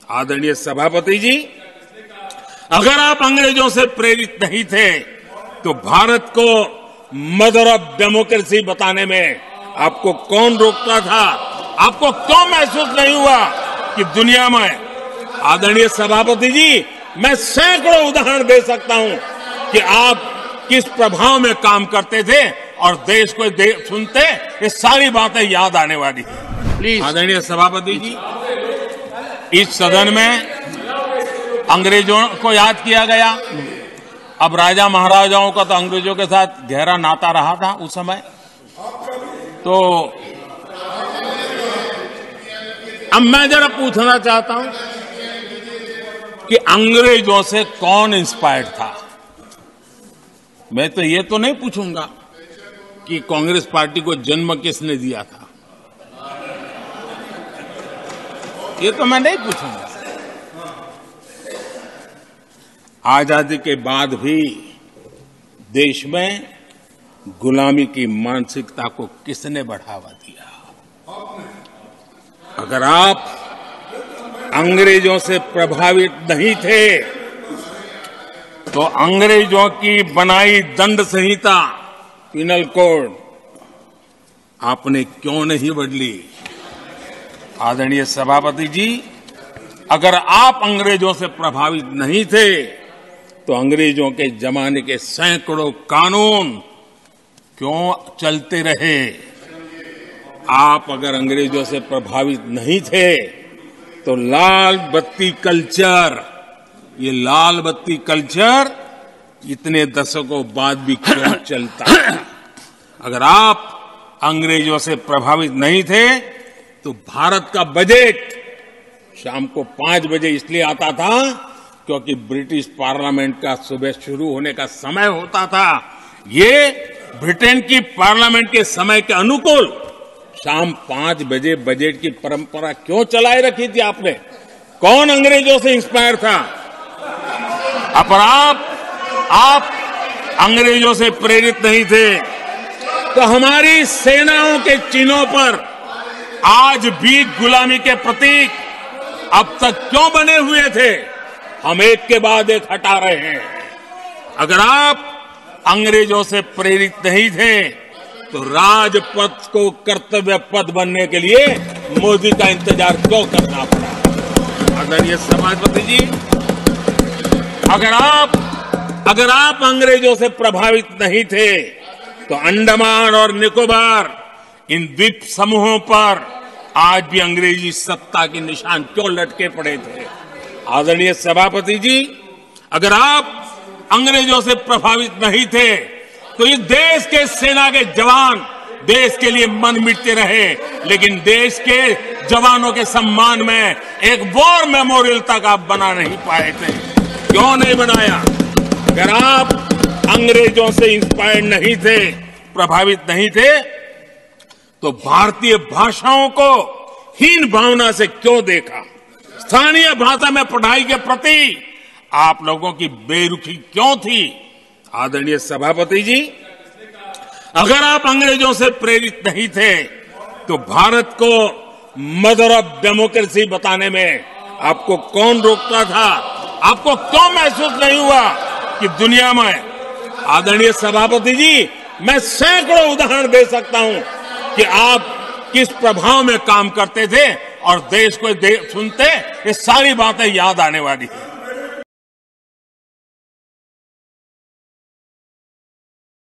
आदरणीय सभापति जी, अगर आप अंग्रेजों से प्रेरित नहीं थे तो भारत को मदर ऑफ डेमोक्रेसी बताने में आपको कौन रोकता था? आपको क्यों महसूस नहीं हुआ कि दुनिया में? आदरणीय सभापति जी, मैं सैकड़ों उदाहरण दे सकता हूं कि आप किस प्रभाव में काम करते थे और देश को सुनते ये सारी बातें याद आने वाली है। प्लीज। आदरणीय सभापति जी, इस सदन में अंग्रेजों को याद किया गया। अब राजा महाराजाओं का तो अंग्रेजों के साथ गहरा नाता रहा था उस समय। तो अब मैं जरा पूछना चाहता हूं कि अंग्रेजों से कौन इंस्पायर्ड था? मैं तो ये तो नहीं पूछूंगा कि कांग्रेस पार्टी को जन्म किसने दिया था, ये तो मैं नहीं पूछूंगा। आजादी के बाद भी देश में गुलामी की मानसिकता को किसने बढ़ावा दिया? अगर आप अंग्रेजों से प्रभावित नहीं थे तो अंग्रेजों की बनाई दंड संहिता, पिनल कोड, आपने क्यों नहीं बदली? आदरणीय सभापति जी, अगर आप अंग्रेजों से प्रभावित नहीं थे तो अंग्रेजों के जमाने के सैकड़ों कानून क्यों चलते रहे? आप अगर अंग्रेजों से प्रभावित नहीं थे तो लाल बत्ती कल्चर, ये लाल बत्ती कल्चर इतने दशकों बाद भी क्यों चलता? अगर आप अंग्रेजों से प्रभावित नहीं थे तो भारत का बजट शाम को 5 बजे इसलिए आता था क्योंकि ब्रिटिश पार्लियामेंट का सुबह शुरू होने का समय होता था। ये ब्रिटेन की पार्लियामेंट के समय के अनुकूल शाम 5 बजे बजट की परंपरा क्यों चलाए रखी थी आपने? कौन अंग्रेजों से इंस्पायर था? पर आप अंग्रेजों से प्रेरित नहीं थे तो हमारी सेनाओं के चिन्हों पर आज भी गुलामी के प्रतीक अब तक क्यों बने हुए थे? हम एक के बाद एक हटा रहे हैं। अगर आप अंग्रेजों से प्रेरित नहीं थे तो राजपथ को कर्तव्य पथ बनने के लिए मोदी का इंतजार क्यों करना पड़ा? आदरणीय सभापति जी, अगर आप अंग्रेजों से प्रभावित नहीं थे तो अंडमान और निकोबार, इन द्वीप समूहों पर आज भी अंग्रेजी सत्ता के निशान क्यों लटके पड़े थे? आदरणीय सभापति जी, अगर आप अंग्रेजों से प्रभावित नहीं थे तो इस देश के सेना के जवान देश के लिए मन मिटते रहे, लेकिन देश के जवानों के सम्मान में एक वॉर मेमोरियल तक आप बना नहीं पाए थे। क्यों नहीं बनाया? अगर आप अंग्रेजों से इंस्पायर्ड नहीं थे, प्रभावित नहीं थे, तो भारतीय भाषाओं को हीन भावना से क्यों देखा? स्थानीय भाषा में पढ़ाई के प्रति आप लोगों की बेरुखी क्यों थी? आदरणीय सभापति जी, अगर आप अंग्रेजों से प्रेरित नहीं थे तो भारत को मदर ऑफ डेमोक्रेसी बताने में आपको कौन रोकता था? आपको क्यों महसूस नहीं हुआ कि दुनिया में? आदरणीय सभापति जी, मैं सैकड़ों उदाहरण दे सकता हूं कि आप किस प्रभाव में काम करते थे और देश को सुनते ये सारी बातें याद आने वाली है।